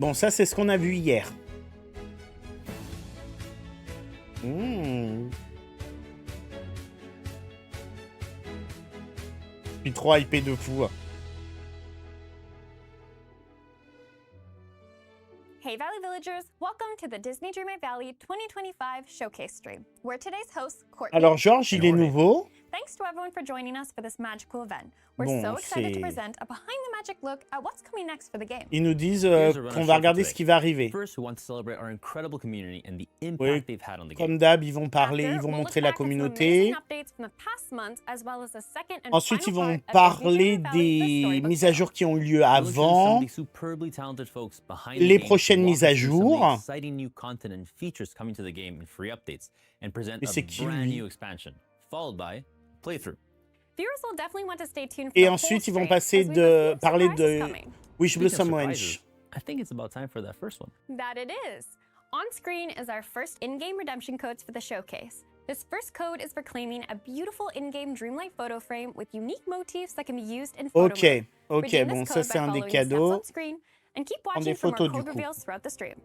Bon, ça, c'est ce qu'on a vu hier. Je suis trop hypé de fou. Hey Valley Villagers, welcome to the Disney Dreamlight Valley 2025 Showcase stream, where today's host, Courtney... Alors, Georges, il est nouveau. Thanks to everyone for joining us for this magical event. We're Bon, so excited to present a behind-the-magic look at what's coming next for the game. Ils nous disent qu'on va regarder ce qui va arriver. Oui, comme d'hab, ils vont parler, ils vont montrer la communauté. Ensuite, ils vont parler des mises à jour qui ont eu lieu avant, les prochaines mises à jour. Mais c'est qui, lui? Et ensuite, ils vont passer de parler de Wish Blossom Ranch. I think it's about time for that first one. That it is. On screen is our first in-game redemption codes for the showcase. This first code is for claiming a beautiful in-game Dreamlight photo frame with unique motifs that can be used in photo mode. Ok, bon, ça c'est un des cadeaux. And keep Prends des watching for photos more du code coup. reveals throughout the stream.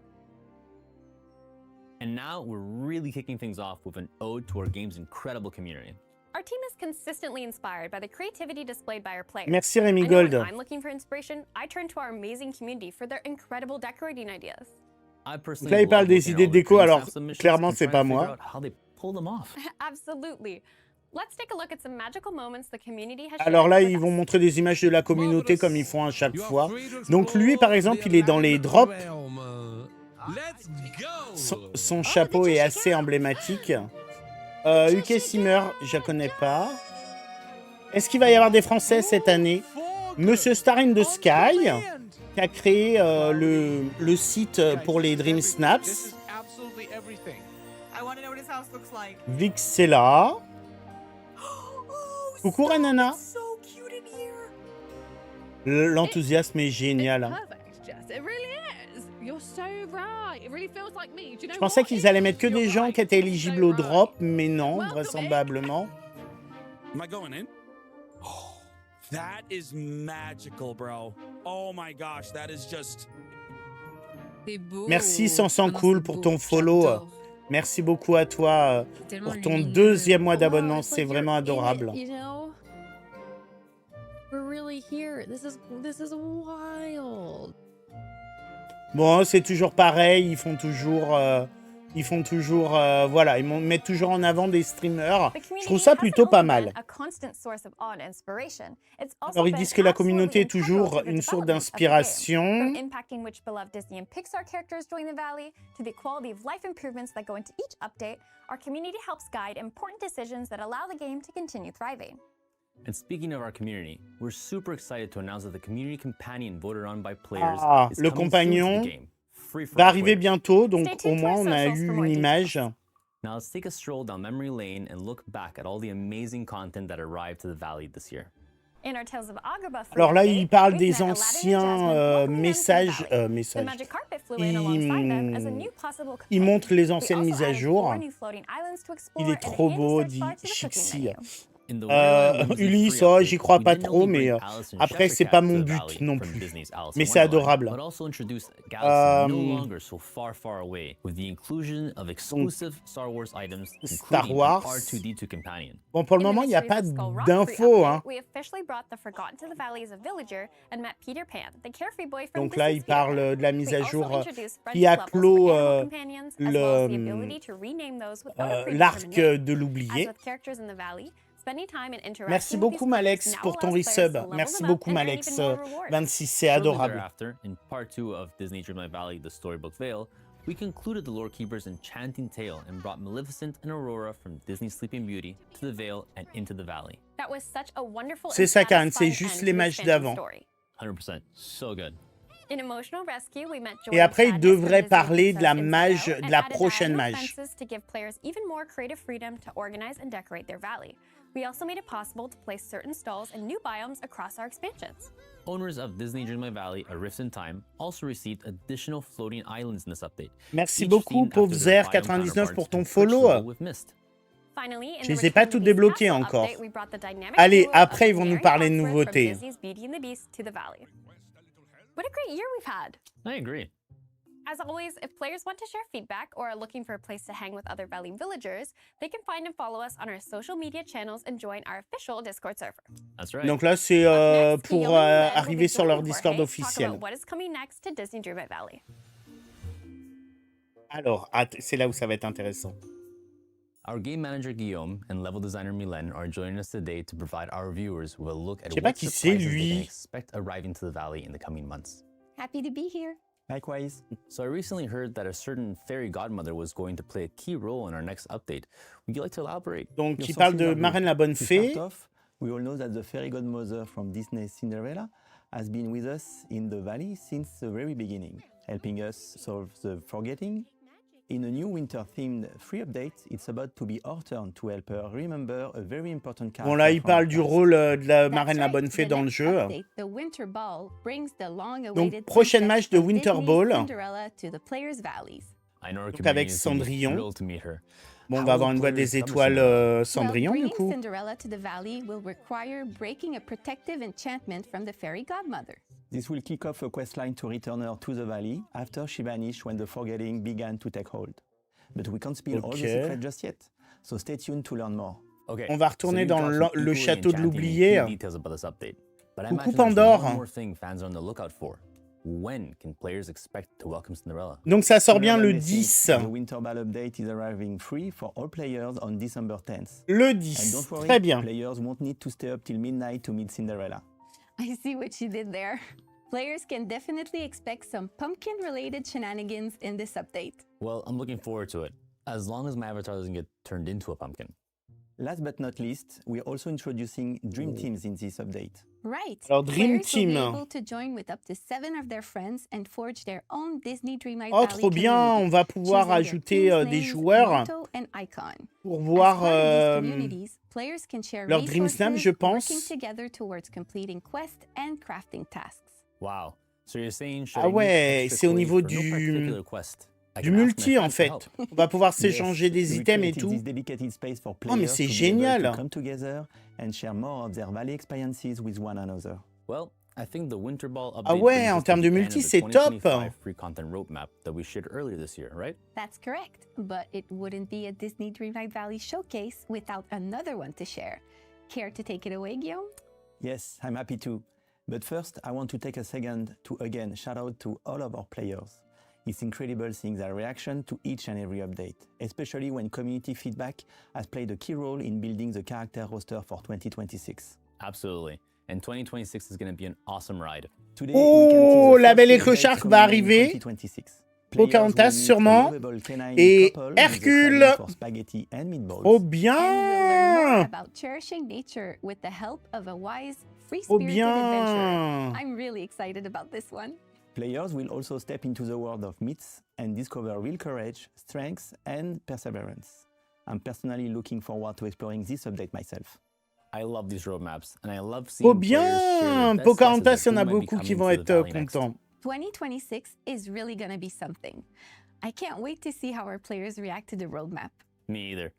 And now we're really kicking things off with an ode to our game's incredible community. Our team is consistently inspired by the creativity displayed by our players. Merci Rémi I know Gold. when I'm looking for inspiration, I turn to our amazing community for their incredible decorating ideas. Donc là, il parle des idées de déco, alors clairement, c'est pas moi. Absolutely. Let's take a look at some magical moments the community has Alors shared là, with ils vont us. montrer des images de la communauté comme ils font à chaque fois. Donc lui, par exemple, il est dans les drops. Son chapeau est assez emblématique. UK Simmer, je la connais pas. Est-ce qu'il va y avoir des Français cette année? Monsieur Star in the Sky, qui a créé le site pour les Dream Snaps. Vixella. Coucou Renana. L'enthousiasme est génial. Je pensais qu'ils allaient mettre que des gens qui étaient éligibles au drop, mais non, vraisemblablement. Am I going in? That is magical, bro. Oh my gosh, that is just... Merci Sansan Cool pour ton follow. Merci beaucoup à toi pour ton 2e mois d'abonnement. C'est vraiment adorable. Bon, c'est toujours pareil. Ils font toujours, voilà, ils mettent toujours en avant des streamers. Je trouve ça plutôt pas mal. Alors, ils disent que la communauté est toujours une source d'inspiration. And speaking of our community, we're super excited to announce that the community companion voted on by players is Le coming soon to the compagnon game, free for va all arriver players. bientôt, donc au moins on a eu une image. Now let's take a stroll down memory lane and look back at all the amazing content that arrived to the valley this year. Alors là, il parle des anciens messages. Il montre les anciennes mises à jour. Il est trop beau, dit Chixi. Ulysse, j'y crois pas trop, mais après, c'est pas mon but non plus. Mais c'est adorable. Star Wars. Bon, pour le moment, il n'y a pas d'infos. Hein. Donc là, il parle de la mise à jour qui a clos l'arc de l'oublié. Merci beaucoup Malex pour ton resub. Merci beaucoup Malex 26, c'est adorable. In part 2 of Disney Dreamlight Valley, the storybook Veil, we concluded the Lore Keeper's enchanting tale and brought Maleficent and Aurora from Disney's Sleeping Beauty to the Veil and into the valley. C'est ça Karen, c'est juste l'image d'avant. 100%, so good. Et après, il devrait parler de la mage, de la prochaine mage. We also made it possible to place certain stalls and new biomes across our expansions. Owners of Disney Dreamlight Valley, A Rift in Time, also received additional floating islands in this update. Merci beaucoup, Pauvzer99, pour ton follow. Je les ai pas toutes débloquées encore. Allez, après, ils vont nous parler de nouveautés. What a great year we've had. I agree. As always, if players want to share feedback or are looking for a place to hang with other Valley villagers, they can find and follow us on our social media channels and join our official Discord server. That's right. Donc là, c'est Up next, pour Guillaume and Len will arriver be sur leur joining Discord Jorge to talk officiel. about what is coming next to Disney Dreamlight Valley. Alors, c'est là où ça va être intéressant. Our game manager Guillaume and level designer Mylène are joining us today to provide our viewers with a look at Je sais pas what qui c'est, surprises they lui. can expect arriving to the valley in the coming months. Happy to be here. Likewise. So I recently heard that a certain fairy godmother was going to play a key role in our next update. Would you like to elaborate? Donc, Your il parle sources de are good. Marraine la Bonne To Fée. start off, we all know that the fairy godmother from Disney's Cinderella has been with us in the valley since the very beginning, helping us solve the forgetting. In a new winter-themed free update, it's about to be our turn to help her remember a very important character. Bon, là, il from parle the du past. rôle de la That's Marraine la right. Bonne Fée The dans le next jeu. update, the Winter Ball brings the long-awaited Donc, prochaine princess match de from Winter Disney's Ball. Cinderella to the players' valleys. I know our Donc, avec community is gonna be Cendrillon. thrilled to meet her. Bon, on How va will avoir une voix players des come to étoiles Cinderella? Cendrillon, du Bringing coup. Cinderella to the valley will require breaking a protective enchantment from the fairy godmother. This will kick off a questline to return her to the valley after she vanished when the forgetting began to take hold. But we can't spill all the Ok. secrets just yet, so stay tuned to learn more. Okay, On va retourner you've dans got le some le equally château de enchanting and l'oublié. key details about this update. But I Coucou imagine there's Pandore. one more thing fans are on the lookout for. When can players expect to welcome Cinderella? Donc, ça sort bien le Remember, 10. The Winter Ball update is arriving free for all players on December 10th. Le And 10. don't worry, Très bien. players won't need to stay up till midnight to meet Cinderella. I see what you did there. Players can definitely expect some pumpkin-related shenanigans in this update. Well, I'm looking forward to it, as long as my avatar doesn't get turned into a pumpkin. Last but not least, we're also introducing Dream Teams in this update. Right. Alors, Dream Players will be Team. able to join with up to 7 of their friends and forge their own Disney Dreamlight Oh, Valley trop bien. community, On va pouvoir choosing their ajouter team's des names, joueurs motto, and icon. pour As voir part of these communities, players can share leur Dream Snap, resources, je pense. working together towards completing quests and crafting tasks. Wow. So you're saying should Ah I need ouais, extra c'est au clay niveau for no du- particular quest? I du can ask my multi, en friends to fait. help. On va pouvoir s'échanger des we items et created tout. this dedicated space for Oh, mais players c'est to be able génial. to come together and share more of their valley experiences with one another. Well, I think the Winter Ball update Ah ouais, brings en us to termes de the end multi, of the c'est top. 2025 free content roadmap that we shared earlier this year, right? That's correct, but it wouldn't be a Disney Dreamlight Valley showcase without another one to share. Care to take it away, Guillaume? Yes, I'm happy to. But first, I want to take a second to again shout out to all of our players. It's incredible seeing their reaction to each and every update, especially when community feedback has played a key role in building the character roster for 2026. Absolutely. And 2026 is going to be an awesome ride. Today, Oh, we can tease the La first Belle et updates Clochard coming va in arriver. 2026. Pocahontas, Players will meet sûrement. a lovable canine Et couple with a Hercule. craving for spaghetti and meatballs. Trop And we'll learn more bien. about cherishing nature with the help of a wise, Trop free-spirited adventurer. bien. I'm really excited about this one. Players will also step into the world of myths and discover real courage, strength, and perseverance. I'm personally looking forward to exploring this update myself. I love these roadmaps, and I love Trop seeing players share bien. their best Pocahontas, guesses il y en at a who might be beaucoup qui coming vont to the être valley next. contents. 2026 is really going to be something. I can't wait to see how our players react to the roadmap. Me either.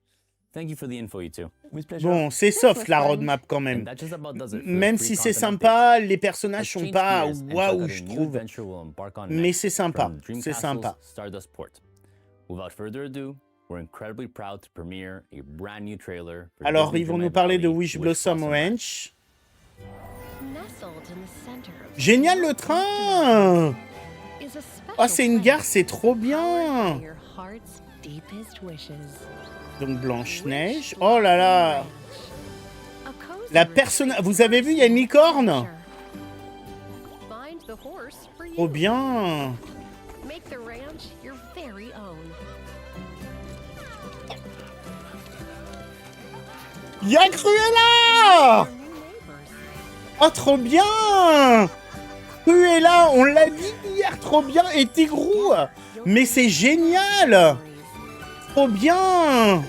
Thank you for the info, you two. With pleasure. Bon, c'est This soft was la fun. roadmap quand And même. that just about does it for the Même free si c'est content updates. sympa, les personnages Let's sont change pas gears and check waouh, out je a new trouve. adventure we'll embark on Mais next c'est sympa, from Dream c'est Castle's sympa. Stardust Port. Without further ado, we're incredibly proud to premiere a brand new trailer for Alors, Disney ils vont nous Dreamlight parler de Valley, Wish Blossom Ranch. Nestled in the center of Génial le train. is a special Oh, c'est une gare, place c'est trop powered bien. by your heart's deepest wishes. Donc Blanche-Neige. Oh là là. A cozy La retreat personne... Vous avez vu, il y a une licorne. Find the horse for Trop you. bien. Make the ranch your very own. Il y a Cruella. Your new neighbors. Oh, trop bien. Cruella, on l'a dit hier, trop bien. Et Tigrou. Mais c'est génial. Trop bien.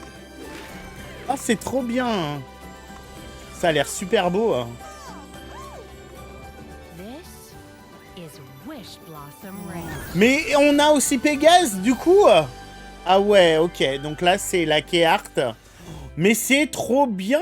Ah, c'est trop bien. Ça a l'air super beau. This is Wish Blossom Ranch. Mais on a aussi Pégase, du coup. Ah ouais, ok. Donc là, c'est la Key Art. Mais c'est trop bien.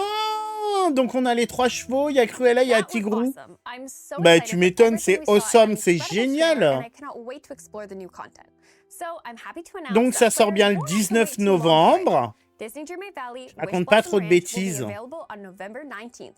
bien. Donc on a les 3 chevaux, il y a Cruella, il y a That was Tigrou. awesome. I'm so Bah, excited tu for m'étonnes, everything c'est we saw at awesome, an c'est incredible génial. fair, and I cannot wait to explore the new content. So I'm happy to announce Donc ça that sort bien le players won't have to 19 wait too long for it. novembre. Disney Dreamlight Valley Je raconte Wish pas Blossom trop de Ranch will be bêtises. available on November 19th.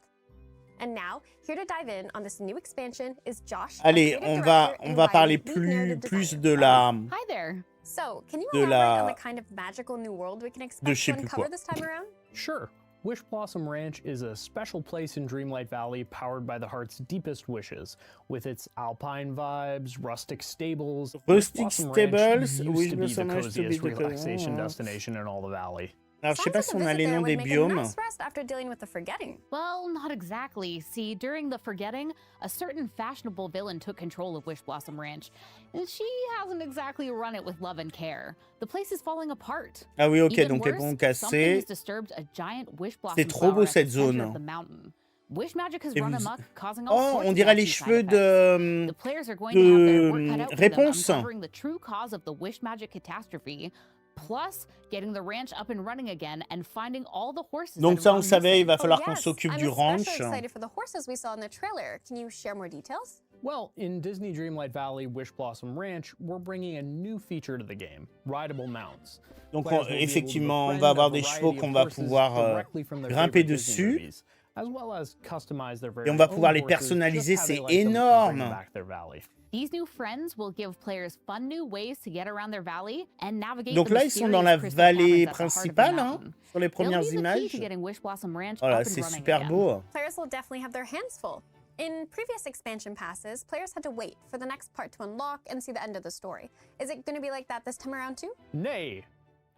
And now, here to dive in on this new expansion is Josh, our Allez, creative on director, va and parler Riley, lead narrative plus designer. de la Hi there. So, can you de elaborate on la- the kind of magical new world we can je expect sais to plus uncover quoi. this time around? Sure. Wish Blossom Ranch is a special place in Dreamlight Valley powered by the heart's deepest wishes. With its alpine vibes, rustic stables, Wish Rustic Blossom stables, Ranch used Wish to be the Blossom Ranch to be coziest the relaxation co- destination in all the valley. Alors je sais Sounds pas like si a on a visit les there noms would des make a biomes. nice rest after dealing with the forgetting. Well, not exactly. See, during the Forgetting, a certain fashionable villain took control of Wish Blossom Ranch, and she hasn't exactly run it with love and care. The place is falling apart. Ah oui, ok, Even donc les worse, ponts something cassés. has disturbed a giant Wish Blossom C'est trop beau, flower at the cette center zone. of the mountain. Wish magic has Et run vous- amok, causing all Oh, sorts on of dirait les nasty side cheveux effects. de... The players are going to have their work cut out for them, Réponse. uncovering the true cause of the Wish magic catastrophe, plus getting the ranch up and running again and finding all the horses. Donc that ça, have on gone savait, il missing. va falloir Oh, qu'on yes. s'occupe I'm du especially ranch. excited for the horses we saw in the trailer. Can you share more details? Well, in Disney Dreamlight Valley Wish Blossom Ranch, we're bringing a new feature to the game, rideable mounts. Donc Players will be able to effectivement, on befriend va a avoir des variety chevaux of qu'on va horses pouvoir directly from their grimper favorite Disney dessus. movies, as well as customize their very Et on va own pouvoir les horses personnaliser, just how they c'est like them and bring énorme. back their valley. These new friends will give players fun new ways to get around their valley and navigate Donc the là, ils sont dans la mysterious crystal vallée caverns at the heart of the principale, hein, mountain. sur les They'll premières be the key images. to getting Wish Blossom Ranch Oh là, up and c'est running super again. beau. Players will definitely have their hands full. In previous expansion passes, players had to wait for the next part to unlock and see the end of the story. Is it going to be like that this time around too? Nay.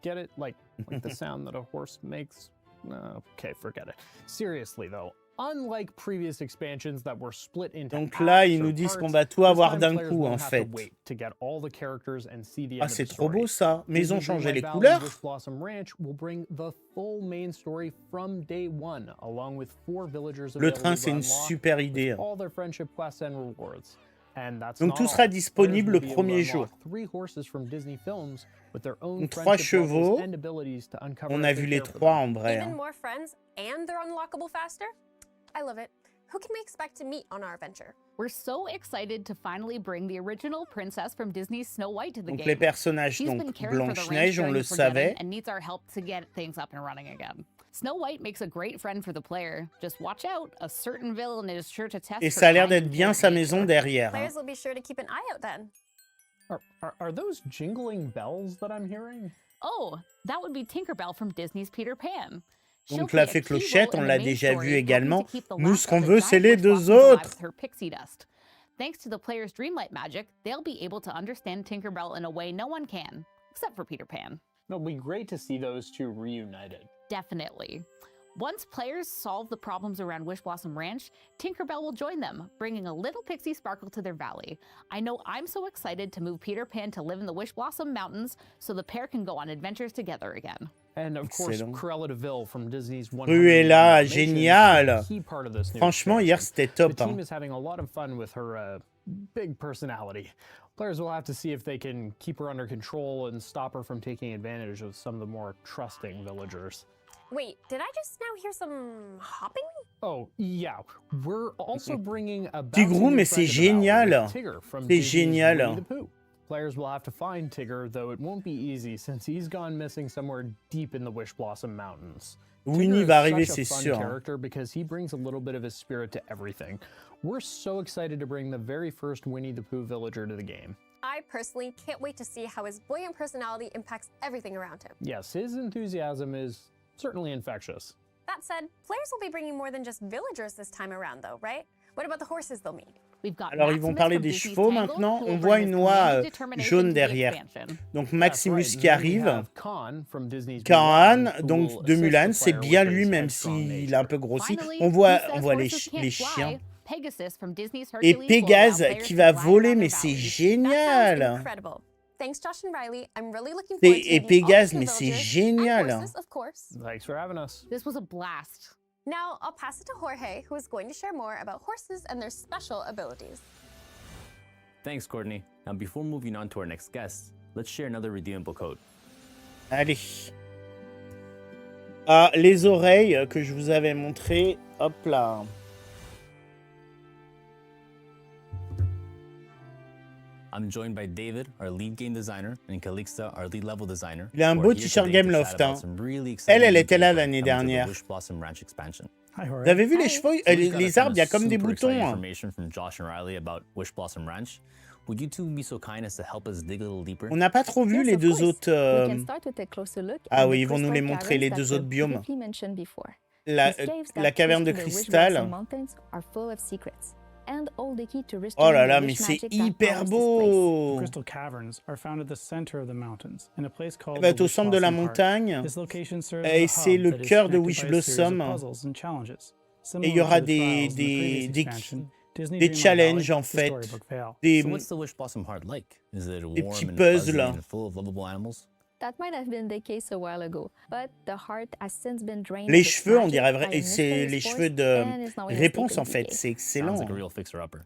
Get it? Like the sound that a horse makes? Okay, forget it. Seriously though, unlike previous expansions that were split into Donc là, acts ils or nous disent parts, qu'on va tout this avoir time d'un players coup, won't en have to fait. wait to get all the characters and see the Ah, end of c'est the trop story. beau ça. Mais ils ont Disney changé Dreamlight les Valley couleurs. Wish Blossom Ranch will bring the full main story from day one, along with 4 villagers Le available train, to c'est une unlock super with idée. all their friendship quests and rewards. And that's Donc not tout all. sera disponible le Players will be able to premier jour. unlock 3 horses from Disney films with their own Donc 3 friendship levels chevaux. and abilities to uncover On as a they vu les care for 3 them. en vrai. Even hein. more friends and they're unlockable faster? I love it. Who can we expect to meet on our adventure? We're so excited to finally bring the original princess from Disney's Snow White to the Donc game. les personnages, She's been donc caring for the ranch Blanche-Neige, on during le the Forgetting savait. and needs our help to get things up and running again. Snow White makes a great friend for the player. Just watch out, a certain villain is sure to test Et her ça a l'air kind d'être and bien fair sa nature. maison derrière. hein. Players will be sure to keep an eye out then. Are those jingling bells that I'm hearing? Oh, that would be Tinkerbell from Disney's Peter Pan. She'll Donc play la a fée key role Clochette, in on the l'a main déjà story, vu helping to également. keep the Nous, last ce of qu'on the veut, giant c'est les wish 2 blossoms alive autres. with her pixie dust. Thanks to the players' dreamlight magic, they'll be able to understand Tinkerbell in a way no one can, except for Peter Pan. It'll be great to see those two reunited. Definitely. Once players solve the problems around Wish Blossom Ranch, Tinkerbell will join them, bringing a little pixie sparkle to their valley. I know I'm so excited to move Peter Pan to live in the Wish Blossom Mountains so the pair can go on adventures together again. And of course, Excellent. Cruella de Vil from Disney's 100 Cruella, Animations is génial. a key part of this new Franchement, hier, expansion. c'était top. The hein. team is having a lot of fun with her big personality. Players will have to see if they can keep her under control and stop her from taking advantage of some of the more trusting villagers. Wait, did I just now hear some hopping? Oh, yeah. We're also bringing a Tigrou, bouncy new mais c'est friend to the valley génial. with Tigger from C'est Disney's génial. Winnie the Pooh. Players will have to find Tigger, though it won't be easy since he's gone missing somewhere deep in the Wish Blossom Mountains. Winnie Tigger va is arriver, such a c'est fun sûr. hein. character because he brings a little bit of his spirit to everything. We're so excited to bring the very first Winnie the Pooh villager to the game. I personally can't wait to see how his buoyant personality impacts everything around him. Yes, his enthusiasm is certainly infectious. That said, players will be bringing more than just villagers this time around though, right? What about the horses they'll meet? We've got Alors, ils vont Maximus parler from des Disney's chevaux Tangled, maintenant. who On will voit bring une his oie commanding determination jaune to the derrière. expansion. Donc That's Maximus right, qui and then we arrive. have Khan from Disney's Khan, Mulan, who donc will de assist Mulan, the c'est player bien with lui, his même headstrong s'il a un nature. peu grossi. Finally, On voit, who says on voit horses can't les fly? chiens. Pegasus from Disney's Et Hercules will allow Pégase players qui to va ride voler, around mais their c'est valleys. That sounds génial. incredible. Thanks, Josh and Riley. I'm really looking forward to Et meeting all Pégase, the new mais c'est villagers génial. and horses, of course. Thanks for having us. This was a blast. Now, I'll pass it to Jorge, who is going to share more about horses and their special abilities. Thanks, Courtney. Now, before moving on to our next guest, let's share another redeemable code. Allez. Ah, les oreilles que je vous avais montrées. Hop là. I'm joined by David, our lead game designer, and Calixta, our lead level designer. Il a un who beau are here t-shirt today to Gameloft, chat about hein. some really exciting Elle new était là gameplay l'année coming to the dernière. Wish Blossom Ranch expansion. Hi, Vous Jorge. avez vu les Hi. cheveux? So we've got a Les ton arbres, il y a of comme des super exciting boutons. Hein. information from Josh and Riley about Wish Blossom Ranch. Would you two be so kind as to help us dig a little deeper? On n'a pas trop vu Yes, les of deux course. autres. We can start with a closer look Ah at oui, the ils vont nous crystal les montrer, les caverns deux that autres biomes. briefly mentioned before. La, These caves la that caverne de twist through the Wish cristal. Blossom Mountains are full of secrets and hold the key to Oh restoring là the là, mais wish c'est magic that hyper powers this place. beau. Crystal caverns are found at the center of the mountains in a place Elle called va the être au Wish centre de la Blossom Heart. montagne. This location serves Et as a c'est hub le that is cœur de connected Wish by a series of Blossom. puzzles and challenges. Et il y aura Similar to the trials in the des previous expansion, Disney des Dreamlight challenges Valley, en the fait. Storybook Vale. Des, So what's the Wish Blossom Heart like? Is it des warm petits and fuzzy puzzles. and full of lovable animals? That might have been the case a while ago, but the heart has since been drained Les of its cheveux, on magic dirait by vrai. a Et c'est mysterious les force cheveux de and is now in a state Réponse of en fait. decay. C'est Sounds excellent. like a real fixer-upper.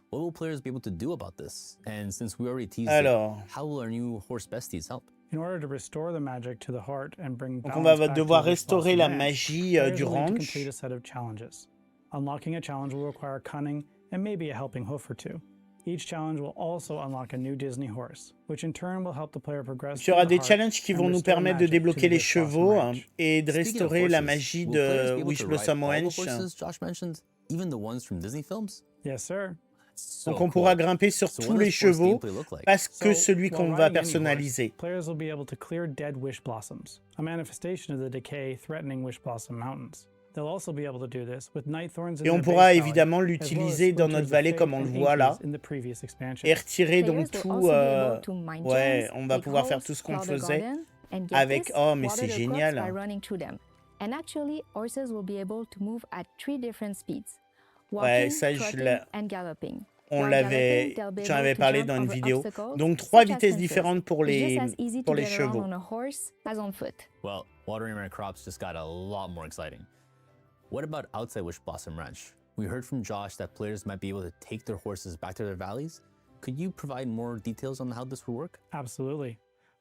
What will players be able to do about this? And since we already teased Alors. it, how will our new horse besties help? In order to restore the magic to the heart and bring Donc on balance va back to devoir the Wish restaurer Blossom la Ranch, magie players du will need to ranch. complete a set of challenges. Unlocking a challenge will require cunning and maybe a helping hoof or two. Each challenge will also unlock a new Disney horse, which in turn will help the player progress Il y aura through the des heart challenges qui and vont nous restore permettre de magic to débloquer the les Wish Blossom chevaux Ranch. et de Speaking of restaurer la horses, magie will players be de able Wish to ride Blossom all the Ranch. horses Josh mentioned, even the ones from Disney films? Yes, sir. So Donc on pourra cool. grimper sur So tous what les does horse chevaux gameplay look like? parce que So, celui while qu'on va riding any horse, personnaliser. players will be able to clear dead wish blossoms, a manifestation of the decay threatening Wish Blossom Mountains. They'll also be able to do this with night thorns in Et on their pourra base valley, évidemment as well as l'utiliser dans splinters notre of vallée faith comme on le and voit là. ages in the previous expansion. Et retirer Players donc will tout. also be able to mine Ouais, gems, on va dig pouvoir faire holes, tout ce qu'on plow the faisait garden, and get avec. this, Oh, mais water c'est the crops by génial. running through them. And actually, horses will be able to move at 3 different speeds: Ouais, walking, ça, trotting, and galloping. On While l'avait. galloping, they'll be J'en able avais to parlé jump dans une over vidéo. obstacles, Donc 3 such as vitesses fences. différentes pour It's les, just as easy pour to les get around chevaux. on a horse as on foot. Well, watering my crops just got a lot more exciting. What about outside Wish Blossom Ranch? We heard from Josh that players might be able to take their horses back to their valleys. Could you provide more details on how this will work? Absolutely.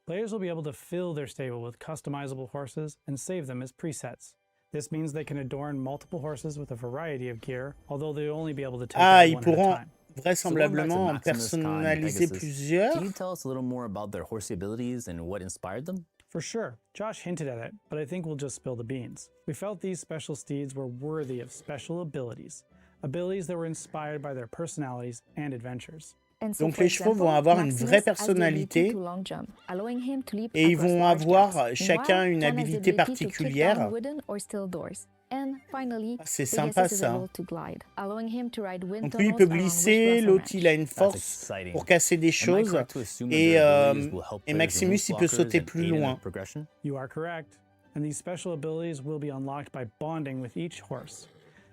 Players will be able to fill their stable with customizable horses and save them as presets. This means they can adorn multiple horses with a variety of gear, although they'll only be able to take Ah, out ils one at a pourront time. vraisemblablement en Maximus, Khan, and personnaliser Pegasus, plusieurs. Can you tell us a little more about their horsey abilities and what inspired them? For sure. Josh hinted at it, but I think we'll just spill the beans. We felt these special steeds were worthy of special abilities, abilities that were inspired by their personalities and adventures. And so, Donc for les chevaux example, vont avoir une Maximus vraie has the personnalité ability to long jump, allowing him to leap et ils across vont large avoir gaps. chacun Meanwhile, une John has the habilité ability to kick particulière. down wooden or steel doors. And finally, Ah, c'est Pegasus sympa is ça. able to glide, allowing him to ride wind Donc lui il tunnels peut around Wish glisser, Blossom l'autre Ranch. il a une That's force exciting. pour casser des Am I choses correct to assume that et, their abilities will help et players Maximus remove il peut blockers sauter and plus aid in their loin. progression? You are correct. And these special abilities will be unlocked by bonding with each horse.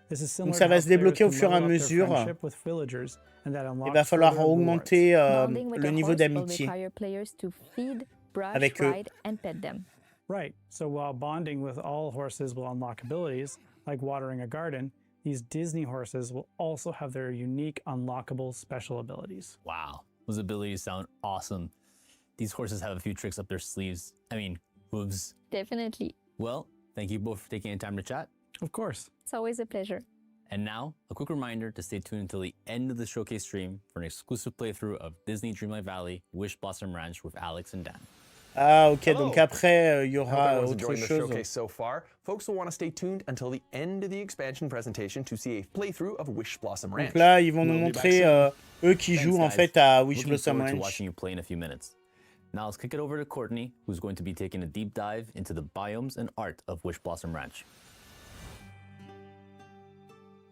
This is similar Donc ça to va how se débloquer au players fur et à can level up their mesure. friendship with villagers, and that Il unlocks va falloir further rewards. augmenter Bonding with le a niveau horse will d'amitié. require players to feed, brush, Avec eux. ride, and pet them. Right, so while bonding with all horses will unlock abilities, like watering a garden, these Disney horses will also have their unique unlockable special abilities. Wow, those abilities sound awesome. These horses have a few tricks up their sleeves. I mean, hooves. Definitely. Well, thank you both for taking the time to chat. Of course. It's always a pleasure. And now, a quick reminder to stay tuned until the end of the showcase stream for an exclusive playthrough of Disney Dreamlight Valley Wish Blossom Ranch with Alex and Dan. Ah ok, Hello. donc après il y I hope aura everyone's autre enjoying the chose. showcase so far. Folks will want to stay tuned until the end of the expansion presentation to see a playthrough of Wish Blossom Ranch. Donc là ils vont nous We'll be back montrer soon. eux qui Thanks, jouent en guys. fait à Wish Looking Blossom forward to Ranch. watching you play in a few minutes. Now let's kick it over to Courtney, who's going to be taking a deep dive into the biomes and art of Wish Blossom Ranch.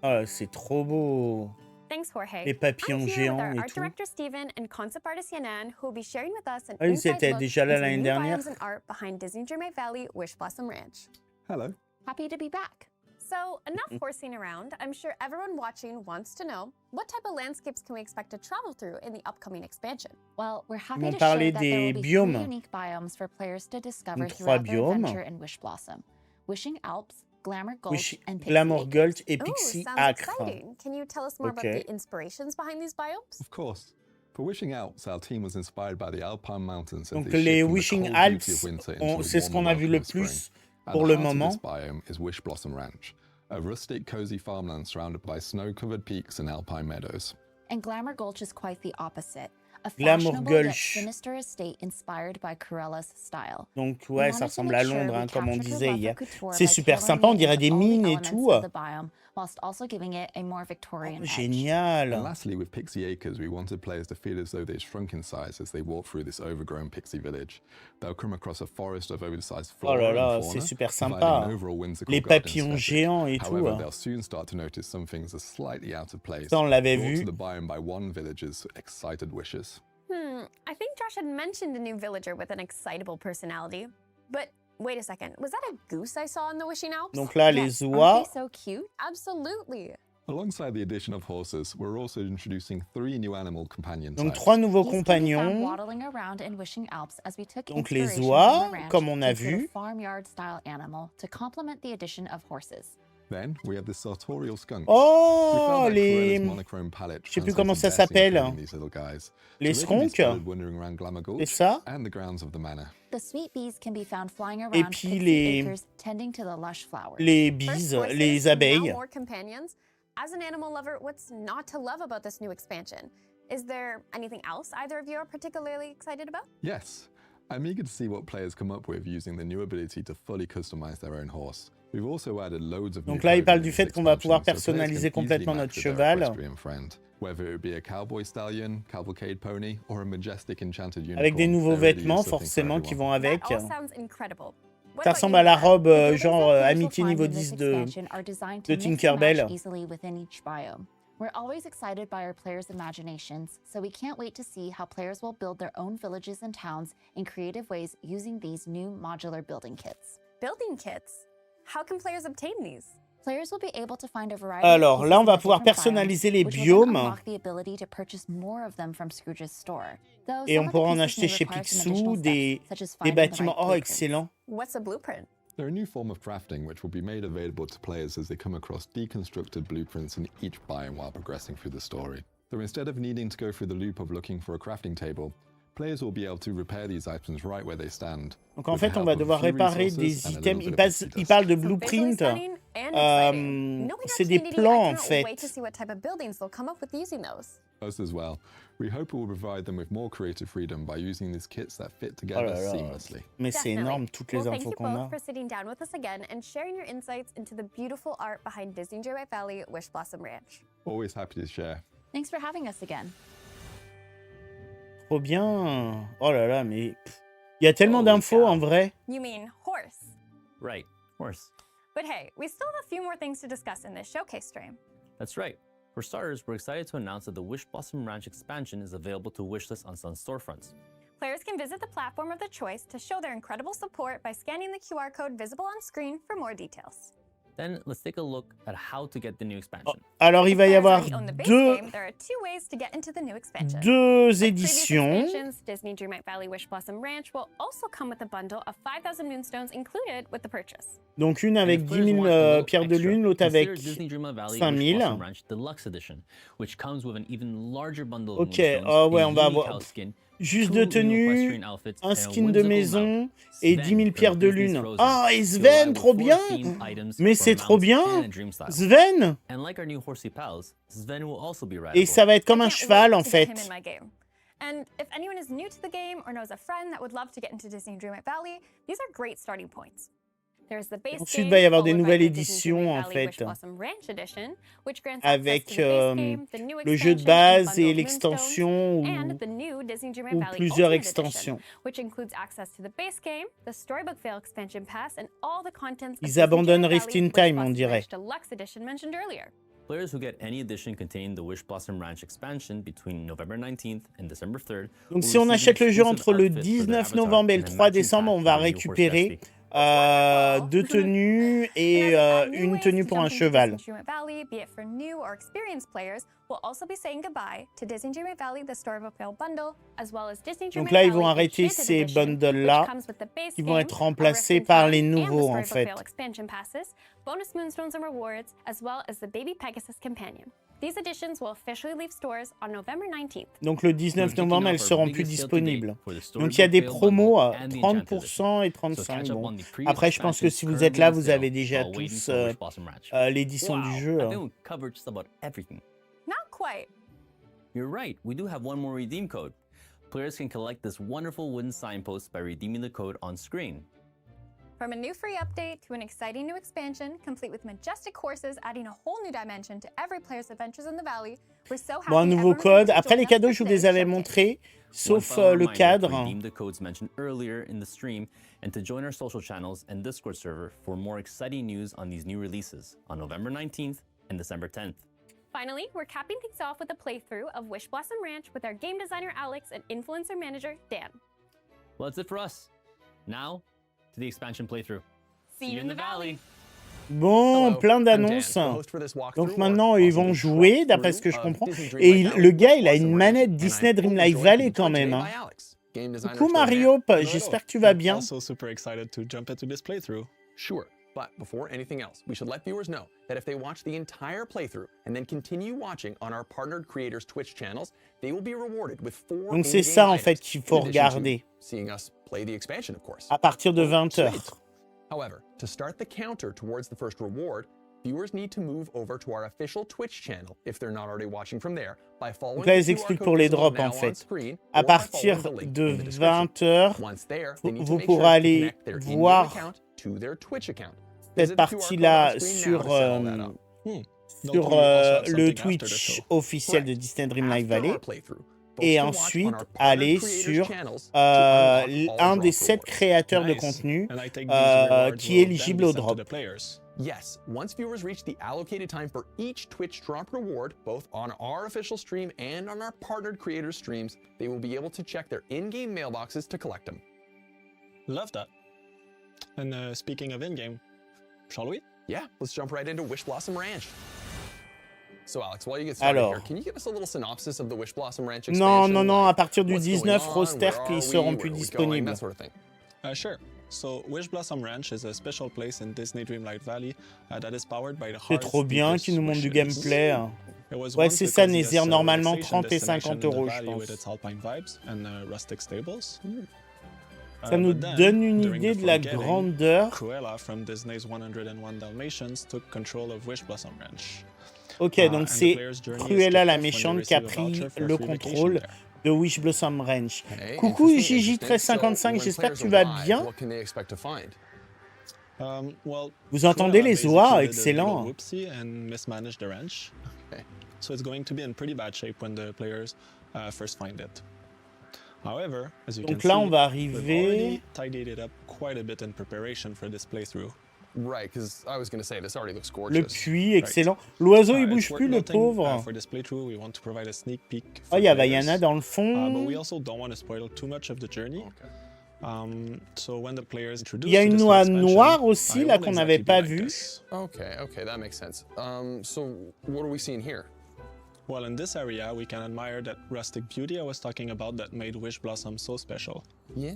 Ah, c'est trop beau. Thanks, Jorge. Les papillons I'm here géants with our et art tout. director Steven and concept artist Yanan, who will be sharing with us an Ah, ils inside étaient look déjà là into the l'année new dernière. biomes and art behind Disney Dreamlight Valley Wish Blossom Ranch. Hello. Happy to be back. So, enough horsing around. I'm sure everyone watching wants to know, what type of landscapes can we expect to travel through in the upcoming expansion? Well, we're happy m'ont to share parlé that there will des be biomes. 3 unique biomes for players to discover Donc, 3 throughout their biomes. adventure in Wish Blossom. Wishing Alps, Glamour Gulch, Wish, and Pixie Glamour Acres. Gulch et Ooh, Pixie sounds Acre. exciting. Can you tell us more about Okay. the inspirations behind these biomes? Of course. For Wishing Alps, our team was inspired by the Alpine mountains as Donc they les shift from the Wishing cold beauty Alps, of winter into the c'est ce qu'on warmer a vu welcome le of spring. plus At pour the le heart of moment. this biome is Wish Blossom Ranch, a rustic, cozy farmland surrounded by snow-covered peaks and alpine meadows. And Glamour Gulch is quite the opposite. A Glamour fashionable yet Gulch. sinister estate inspired by Cruella's style. Donc We ouais, wanted ça to ressemble make à sure Londres, we hein, comme on captured her disait love hier. for couture C'est by super tailoring sympa, on it dirait into des all the mines et elements tout. of the biome, whilst also giving it a more Victorian edge. Génial. And lastly, with Pixie Acres, we wanted players to feel as though they've shrunk in size as they walk through this overgrown pixie village. They'll come across a forest of oversized Oh flora là là, and c'est fauna, super providing sympa. an overall whimsical Les garden papillons aesthetic. géants et tout. However, they'll soon start to notice some things are slightly out of place. Ça, on l'avait brought vu. to the biome by one villager's excited wishes. I think Josh had mentioned a new villager with an excitable personality. But wait a second, was that a goose I saw in the Wishing Alps? Donc là, les Yes, aren't oies. they so cute? Absolutely. Alongside the addition of horses, we're also introducing 3 new animal companion Donc types. 3 nouveaux These can be found compagnons. waddling around in Wishing Alps as we took Donc les inspiration oies, from the ranch comme on a to include vu. a farmyard-style animal to complement the addition of horses. Then we have the sartorial skunks. Oh, We felt that les... Cruella's monochrome palette Je sais plus comment ça translated best in s'appelle. including these little guys. Les So they can be skunks. spotted wandering around Glamour C'est Gulch ça. and the grounds of the manor. The sweet bees can be found flying around Et puis Pixie les- Acres, tending to the lush flowers. Les First bises, voices, les now abeilles. more companions. As an animal lover, what's not to love about this new expansion? Is there anything else either of you are particularly excited about? Yes, I'm eager to see what players come up with using the new ability to fully customize their own horse. We've also added loads of Donc new là, il code parle in du this fait qu'on va pouvoir expansion, so players personnaliser can easily complètement match notre with their cheval. equestrian friend. Whether it be a cowboy stallion, cavalcade pony, or a majestic enchanted unicorn. Avec des nouveaux there really is vêtements, something for everyone. forcément, qui vont avec. That all sounds incredible. What Ça about ressemble you, à la Brad? robe, The buildings genre that players will Amitié find niveau in this 10 de... expansion are designed de to mix and Tinkerbell. match easily within each biome. We're always excited by our players' imaginations, so we can't wait to see how players will build their own villages and towns in creative ways using these new modular building kits. Building kits. How can players obtain these? Players will be able to find a variety Alors of là, on pieces va in the pouvoir different personnaliser biomes, les which will then biomes. unlock the ability to purchase more of them from Scrooge's store. Though Et some on of the pourra en pieces acheter may chez require some Picsou additional des steps, such as des finding the bâtiments. right Oh, blueprints. excellent. What's a blueprint? They're a new form of crafting which will be made available to players as they come across deconstructed blueprints in each biome while progressing through the story. So instead of needing to go through the loop of looking for a crafting table, players will be able to repair these items right where they stand. Donc en with the fait, on help va of a devoir few réparer resources des and a items. little Il, bit of il dust. parle de So visually blueprint. stunning and exciting. Knowing C'est our des community, plans, I en cannot fait. wait to see what type of buildings they'll come up with using those. Us as well. We hope it will provide them with more creative freedom by using these kits that fit Oh together là là. seamlessly. Mais c'est Definitely. énorme, toutes les Well, thank infos you qu'on both a. for sitting down with us again and sharing your insights into the beautiful art behind Disney Dreamlight Valley Wish Blossom Ranch. Always happy to share. Thanks for having us again. Trop bien. Oh là là, mais... Il y a tellement Holy d'infos, cow. en vrai. You mean horse. Right, horse. But hey, we still have a few more things to discuss in this showcase stream. That's right. For starters, we're excited to announce that the Wish Blossom Ranch expansion is available to wishlist on Sun's storefronts. Players can visit the platform of their choice to show their incredible support by scanning the QR code visible on screen for more details. Then let's take a look at how to get the new expansion. Alors, il va y Players avoir already own the base deux game, there are two ways to get into the new expansion. deux Like previous éditions. expansions, Disney Dreamlight Valley Wish Blossom Ranch will also come with a bundle of 5,000 Moonstones included with the purchase. Donc une And avec if 10 players 000 want a little pierres de extra, lune, l'autre avec consider Disney Dreamlight Valley 5 Wish 000. Blossom Ranch Deluxe Edition, which comes with an even larger bundle of Ok, Moonstones, ah ouais, a on va unique avoir house skin, juste two de new tenue, equestrian outfits, un and a skin de whimsical maison mount. et Sven 10 000 from pierres de Disney's lune. Frozen, Ah, et to Sven, arrive with trop 4 bien. themed items Mais for c'est trop mounts bien. and a dream style. Sven. And like our new horsey pals, Sven will also be Et rideable. ça va être comme I un can't cheval, wait en to get him fait. in my game. And if anyone is new to the game or knows a friend that would love to get into Disney Dreamlight Valley, these are great starting points. There's the base Ensuite, game, il va y avoir des followed by nouvelles the Disney éditions, Dreamlight en Valley Wish fait, Blossom Ranch Edition, which grants avec access to the base game, the new le jeu de expansion, base and bundle et of l'extension Moonstones, and ou, the new Disney Dreamlight ou Valley plusieurs Ultimate Edition, extensions. which includes access to the base game, the Storybook Vale expansion pass, and all the contents of Ils Disney abandonnent Dreamlight Rift Valley in Wish Time, on Blossom dirait. Ranch Deluxe Edition mentioned earlier. Players who get any edition containing the Wish Blossom Ranch expansion between November 19th and December 3rd. Donc si on achète le jeu entre le 19 novembre et le 3 décembre, on va récupérer 2 tenues et une tenue pour un cheval. Disney Dreamlight Valley, be it for new or experienced players, will also be saying goodbye to Disney Dreamlight Valley, the Storybook Vale bundle, as well as Disney Donc Dreamlight là, ils Valley vont arrêter Enchanted ces Edition, bundles-là, which comes with the base qui vont game, être a remplacés Rift in par Time, les and the nouveaux, en Storybook fait. Vale expansion passes, bonus Moonstones and rewards, as well as the Baby Pegasus companion. These additions will officially leave stores on November 19th. Donc le 19 novembre, elles seront plus disponibles. Donc il y a des promos à 30% et 35%. Bon. Après, je pense que si vous êtes là, vous avez déjà tous l'édition du jeu. I think we covered just about everything. Not quite. You're right, we do have one more redeem code. Players can collect this wonderful wooden signpost by redeeming the code on screen. From a new free update to an exciting new expansion, complete with majestic horses adding a whole new dimension to every player's adventures in the valley, we're so happy Bon, un nouveau everyone code. could Après, join les us cadeaux, for je vous today's les avais showcase. montrés, sauf One final le reminder to cadre. redeem the codes mentioned earlier in the stream and to join our social channels and Discord server for more exciting news on these new releases on November 19th and December 10th. Finally, we're capping things off with a playthrough of Wish Blossom Ranch with our game designer Alex and influencer manager Dan. Well, that's it for us. Now, to the expansion playthrough. See you in the valley. Bon, plein d'annonces. Donc maintenant, ils vont jouer, d'après ce que je comprends. Et le gars, il a une manette Disney Dreamlight Valley quand même. Hein. Coucou Mario, j'espère que tu vas bien. Also super excited to jump into this playthrough. Sure, but before anything else, we should let viewers know that if they watch the entire playthrough and then continue watching on our partnered creators' Twitch channels, they will be rewarded with 4 Donc c'est ça en fait qu'il faut regarder. Seeing us play the expansion, of course. À partir de 20h. However, to start the counter towards the first reward, viewers need to move over to our official Twitch channel if they're not already watching from there by following Donc là, ils the QR expliquent code pour les visible drops now en on fait. screen À or by partir following the link de in the description. 20h, Once there, they need to vous make pourrez sure to aller connect their in-game voir account to their Twitch account. cette Visit the QR code partie-là on screen now sur, to set all that up. sur le Twitch officiel de Disney Dreamlight Valley. Et ensuite, aller sur un des 7 créateurs de contenu qui est éligible au drop. Yes, once viewers reach the allocated time for each Twitch drop reward, both on our official stream and on our partnered creators' streams, they will be able to check their in-game mailboxes to collect them. Love that. And speaking of in-game, shall we? Yeah, let's jump right into Wish Blossom Ranch. So Alex, while you get started here, can you give us a little synopsis of the Wish Blossom Ranch expansion? Non, à partir du 19, roster qui seront plus disponibles. Sure. So, Wish Blossom Ranch is a special place in Disney Dreamlight Valley that is powered by the C'est trop bien qu'ils nous montrent du gameplay. Ouais, c'est ça, Nézir, normalement 30 et 50 euros, je pense. Ça nous donne une idée de la grandeur. Cruella from Disney's 101 Dalmatians took control of Wish Blossom Ranch. Ok, donc c'est Cruella la méchante qui a pris le contrôle de Wish Blossom Ranch. Coucou JJ1355, j'espère que tu vas bien. Vous entendez les oies, excellent. So it's going to be in pretty bad shape when the players first find it. However, as you Donc can là, see, on va we've arriver. already tidied it up quite a bit in preparation for this playthrough. Right, because I was going to say this already looks Le gorgeous. puits, excellent. L'oiseau, il It's bouge worth plus, le noting, pauvre. for this playthrough, we want to provide a sneak peek Oh, for il y a players. Vaiana dans le But fond. we also don't want to spoil too much of the journey. So when the players introduce Il y a to une this oie expansion, noire aussi, it là, won't qu'on exactly n'avait be pas like vue. this. Okay, that makes sense. So what are we seeing here? Well, in this area, we can admire that rustic beauty I was talking about that made Wish Blossom so special. Yeah,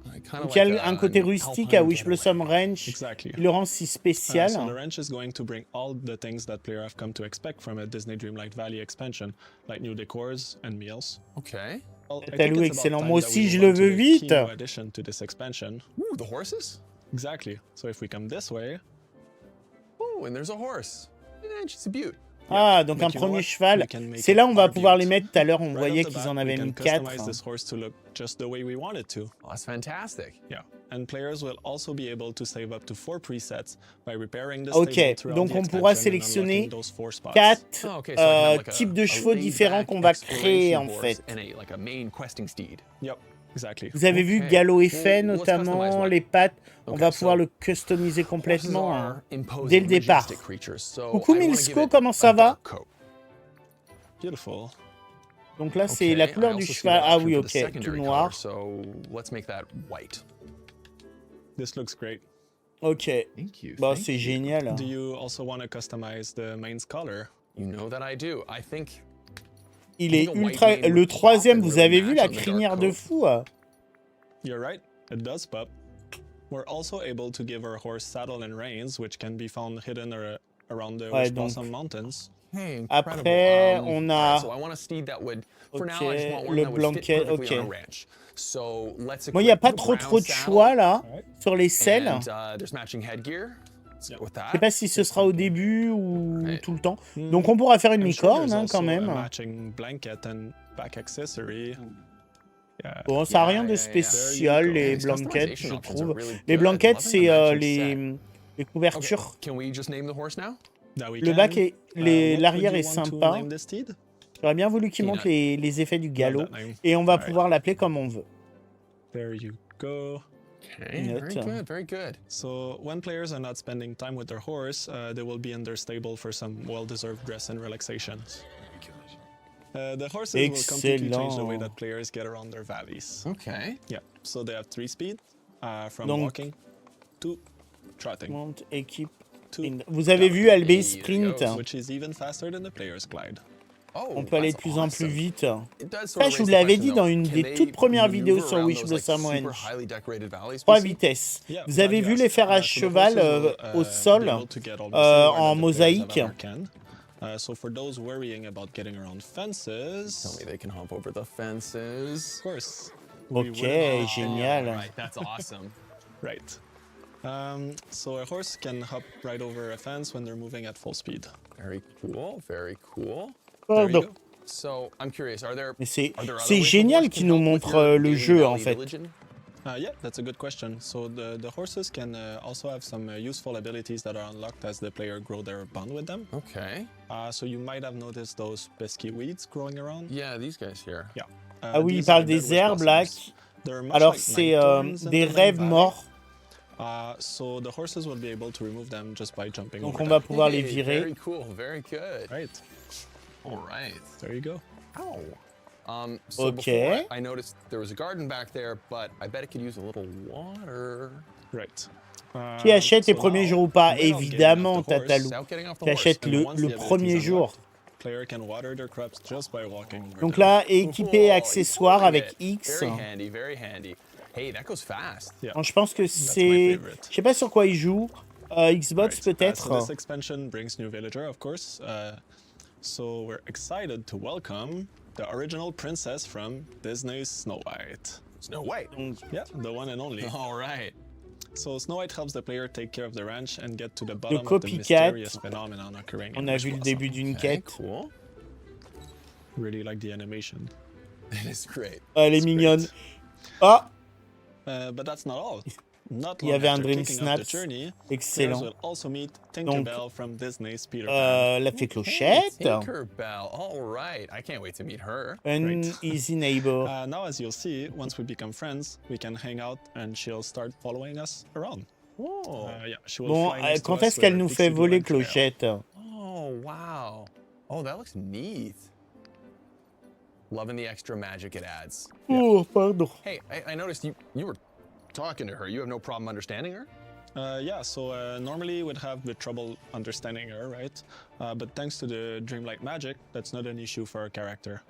I kind of Donc il y a un côté rustique à Wish Blossom Ranch Exactly. qui le rend si spécial. So the ranch is going to bring all the things that players have come to expect from a Disney Dreamlight Valley expansion, like new decors and meals. Okay. Well, I Talou, think it's excellent. about Moi time that aussi, we je move le on to veux the vite. key new addition to this expansion. Ooh, the horses? Exactly. So if we come this way, Oh, and there's a horse. Yeah, she's a beaut. Ah, donc But un you know premier what? cheval. We can make C'est it là où on va our pouvoir beaut. les mettre. Tout à l'heure, on Right voyait off the qu'ils bat, en avaient we can mis 4. customize this horse to look just the way we want it to. Oh, that's fantastic. Yeah, and players will also be able to save up to 4 presets by repairing the Ok, stable throughout donc the on pourra expansion and sélectionner unlocking those 4 spots. 4 Oh, okay, so I can have like types de chevaux laid-back différents qu'on va créer en exploration fait. horse and like a main questing steed. Yep, exactly. Vous avez vu Ok. Gallo et Well, Fay let's notamment, customize one. les pattes. On Ok, va so pouvoir le customiser Horses complètement are hein, imposing, dès le départ. majestic creatures, so Coucou I wanna Milsko, give it comment a ça va? dark coat. Beautiful. Donc là, c'est Okay, la I couleur du also see cheval. the Ah option oui, for the ok, tout secondary noir. color, so let's make that white. This looks great. Ok, Thank you. bah thank c'est you. génial. Do you also want to customize the main's color? You know that I do. I think Il est ultra. Le troisième, vous avez vu la crinière de fou? You're right, it does pop. We're also able to give our horse saddle and reins, which can be found hidden around the Ouais, Wish donc, Blossom Mountains. Hey, Après, incredible. on Alright, a... so I want a steed that would, for Ok, now, I just want one le that would fit blanquet, perfectly on ok. a ranch. So let's Moi, il n'y a equip pas the trop brown de saddle, choix, là, sur les selles. And there's matching headgear. Let's go with Je sais that. pas si ce sera au début ou tout le temps. Hmm. Donc on pourra faire une I'm sure licorne there's hein, quand also a même. matching blanket and back accessory. Yeah. Bon, ça n'a rien de spécial, les These blankets, customization je options are trouve. really Les good. blankets, Loving the c'est matching les couvertures. Okay, can we just name the horse now? That we Le can. bac est... What L'arrière would est you want to sympa. name the steed? J'aurais bien voulu qu'il montre les effets du galop. Love that name. Et on va Alright. pouvoir l'appeler comme on veut. There you go. Okay, very good, very good. So when players are not spending time with their horse, they will be in their stable for some well-deserved rest and relaxation. The horses will completely change the way Excellent. that players get around their valleys. Okay. Yeah, so they have 3 speed, from Donc- walking to trotting. Monte, équipe. To Vous avez vu Hey, LB there Sprint. goes. which is even faster than the player's glide. Oh, On peut aller de that's plus en plus awesome. vite. It does sort Ça, of je raise vous the l'avais question, dit dans though. une Can des they toutes premières maneuver vidéos sur around Wish those, Blossom super Ranch. highly decorated valleys 3 we see? vitesses. Yeah, Vous avez but vu yes, les faire à so the cheval horses will, au be sol able to get all the freeware en that the players mosaïque. ever can. So for those worrying about getting around fences, Tell me they can hop over the fences. of course. Ok, génial. Right, that's awesome. Right. So a horse can hop right over a fence when they're moving at full speed. Very cool, very cool. There you Pardon. go. So, I'm curious, are there Mais c'est other c'est ways the génial horse qu'ils can nous help with montrent your le Gaming jeu en Valley fait. religion? Yeah, that's a good question. So the horses can also have some useful abilities that are unlocked as the player grow their bond with them. Okay. So you might have noticed those pesky weeds growing around. Yeah, these guys here. Yeah. Ah oui, il these are parle dead des wish herbes là. blossoms. They're much Alors like c'est night thorns in des the Night rêves Valley. morts. So the horses will be able to remove them just by jumping Donc over on va them. pouvoir les Hey, virer. Very cool, very good. Right. All right. There you go. Ow. So Okay. before I noticed there was a garden back there, but I bet it could use a little water. Right. Qui achète les So premiers now, jours ou pas? without getting Évidemment, off the horse, Tatalou. Without getting off the Qui horse. achète and le once the premier abilities jour. unlocked, player can water their crops just by walking over Donc them. là, équipé Whoa, accessoires pulling avec it. X. Very handy, very handy. Hey, that goes fast. Yeah. Bon, je pense que my c'est... favorite. Je sais pas sur quoi il joue. Xbox Right. peut-être. So this expansion brings new villager, of course. So we're excited to welcome the original princess from Disney's Snow White. Snow White. Donc, Yeah, the one and only. All right. So Snow White helps the player take care of the ranch and get to the bottom of the copycat. mysterious phenomenon occurring on in a Wish vu le Blossom. début d'une Okay, quête. cool. Really like the animation. That is great. Elle est It's mignonne. great. Ah, But that's not all. Not il y long avait un after Dream kicking off the Snaps. journey, players Excellent. will also meet Donc, Tinkerbell from Disney's Peter Pan. La fée Clochette. Tinkerbell. All right. I can't wait to meet her. An Right. easy neighbor. Now, as you'll see, once we become friends, we can hang out and she'll start following us around. Oh. Yeah, she will Bon, fly next to quand us est-ce qu'elle with her nous fait pixie blue voler and trail. Clochette? Oh, wow. Oh, that looks neat. Loving the extra magic it adds. Oh, pardon. Hey, I noticed you were talking to her. You have no problem understanding her? Yeah, so normally we'd have the trouble understanding her, right? But thanks to the dreamlike magic, that's not an issue for our character.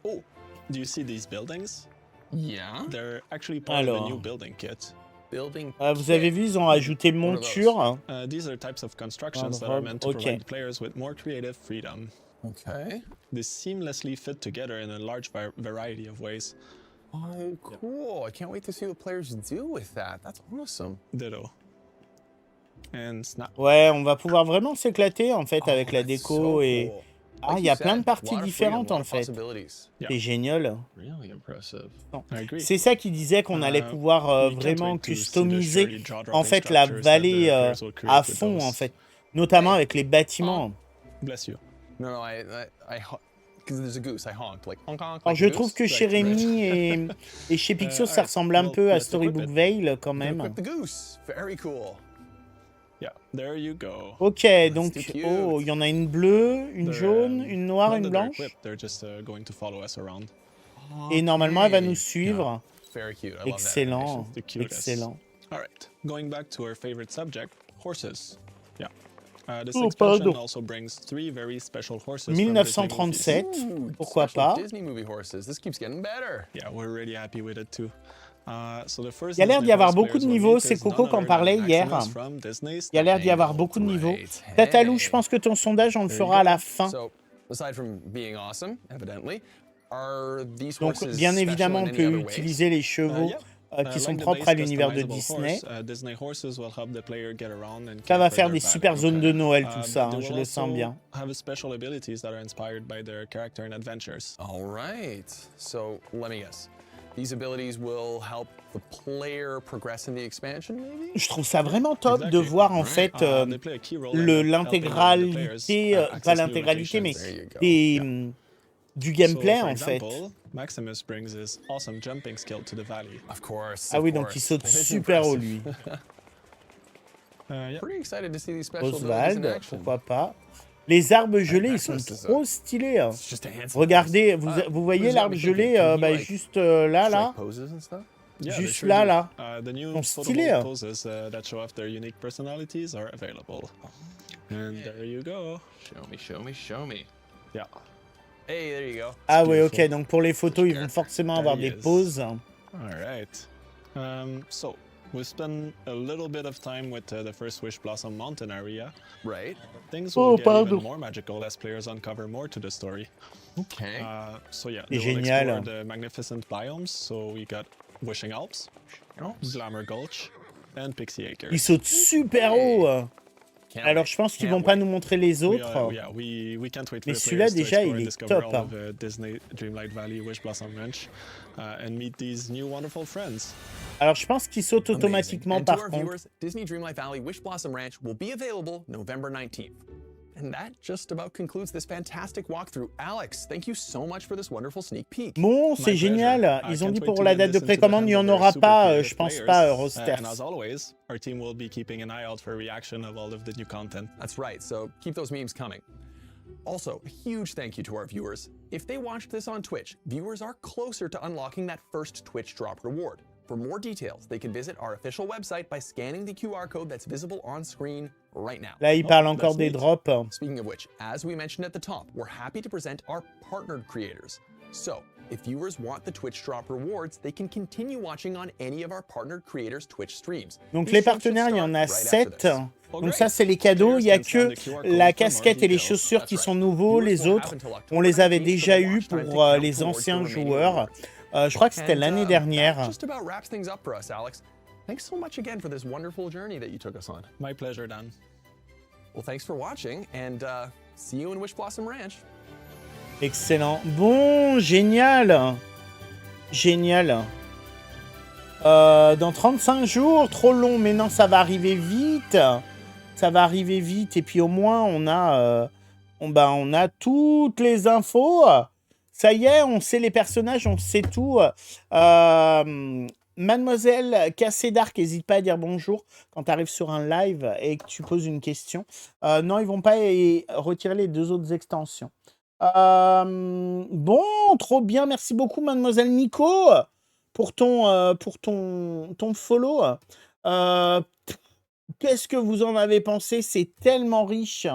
Oh, do you see these buildings? Yeah. They're actually part of a Alors. new building kit. Building. Vous avez vu, ils ont rajouté What are those? monture. These are types of constructions that Pardon, are meant to okay. provide players with more creative freedom. Okay. They seamlessly fit together in a large variety of ways. Oh, cool. I can't wait to see what players do with that. That's awesome. Ditto. And snap. Ouais, on va pouvoir vraiment s'éclater en fait avec la That's déco so et... cool. Ah, Like il y you a plein de said, parties lot of freedom, différentes lot en of fait. possibilities. C'est génial. Really impressive. I agree. C'est ça qui disait qu'on allait pouvoir we can't vraiment wait to see the customiser surely jaw-dropping en fait la structures that the vallée players will create à with fond those. en fait, notamment avec les bâtiments. Bless you. No, because there's a goose. I honked like honk honk. Alors like je a trouve goose. que chez Rémi et chez Pixos ça ressemble un peu à let's equip Storybook it. Vale quand Equip même. the goose. Very cool. Yeah, there you go. Ok, donc too cute. oh, il y en a une bleue, une They're, jaune, une noire, not une that they're blanche. equipped, they're just going to follow us around. Et normalement elle va Okay. nous suivre. Very cute. I love that Excellent, animation. The cutest. excellent. All right, going back to our favorite subject, horses. Yeah. This Oh, expansion pardon. also brings 3 very special horses from Disney movies. 1937, Ooh, pourquoi special pas. Disney movie horses. This keeps getting better. Yeah, we're really happy with it too. Il y a l'air d'y avoir beaucoup de niveaux, c'est Coco qui en parlait hier. Il y a l'air d'y avoir beaucoup de niveaux. Tatalou, je pense que ton sondage, on le fera à la fin. Donc, bien évidemment, on peut utiliser les chevaux qui sont propres à l'univers de Disney. Ça va faire des super zones de Noël, tout ça, hein, je le sens bien. Alright, so let me guess. These abilities will help the player progress in the expansion, maybe? Je trouve ça vraiment top de voir en fait l'intégralité, pas l'intégralité, mais du gameplay en fait. Maximus brings his awesome jumping skill to the valley. Of course. Ah oui, donc il saute super haut lui. Pretty excited to see these special abilities in Oswald, action. pourquoi pas. Les arbres gelés, ils sont trop stylés. Hein. Regardez, vous voyez l'arbre gelé juste là. Juste là. Ils sont stylés. Hein. That show off their unique personalities are available. And there you go. Show me. Yeah. Hey, there you go. Ah oui, ok, donc pour les photos, ils vont forcément avoir des poses. Alright. So, we spent a little bit of time with the first Wish Blossom Mountain area. Right. Things will get even more magical as players uncover more to the story. Okay. So yeah, C'est they will génial. explore the magnificent biomes. So we got Wishing Alps, Glamour Gulch, and Pixie Acres. Ils sautent super haut. Alors je pense qu'ils vont pas nous montrer les autres. Mais celui-là déjà il est top. Disney Dreamlight Valley, Wish Blossom Ranch, and meet these new wonderful friends. Alors je pense qu'ils sautent automatiquement And to par our contre. viewers, Disney Dreamlight Valley Wish Blossom Ranch will be available November 19th. And that just about concludes this fantastic walkthrough. Alex, thank you so much for this wonderful sneak peek. Bon, c'est génial. Ils ont dit pour la date de précommande, il n'y en aura pas, je pense pas, Rosters. And as always, our team will be keeping an eye out for reaction of all of the new content. That's right, so keep those memes coming. Also, a huge thank you to our viewers. If they watched this on Twitch, viewers are closer to unlocking that first Twitch drop reward. For more details, they can visit our official website by scanning the QR code that's visible on screen right now. Là, il parle encore des drops. Speaking of which, as we mentioned at the top, we're happy to present our partnered creators. So, if viewers want the Twitch drop rewards, they can continue watching on any of our partnered creators' Twitch streams. Donc les partenaires, il y en a 7. Donc ça, c'est les cadeaux. Il n'y a que la casquette et les chaussures qui sont nouveaux. Les autres, on les avait déjà eus pour les anciens joueurs. Je crois que c'était l'année dernière. Just about wraps things up for us, Alex. Thanks so much again for this wonderful journey that you took us on. My pleasure, Dan. Well, thanks for watching, and see you in Wish Blossom Ranch. Excellent. Bon, génial. Génial. Dans 35 jours, trop long, mais non, ça va arriver vite. Ça va arriver vite. Et puis au moins, on a toutes les infos. Ça y est, on sait les personnages, on sait tout. Mademoiselle Cassé d'Arc, n'hésite pas à dire bonjour quand tu arrives sur un live et que tu poses une question. Non, ils vont pas retirer les 2 autres extensions. Bon, trop bien. Merci beaucoup, Mademoiselle Nico, pour ton follow. Qu'est-ce que vous en avez pensé? C'est tellement riche.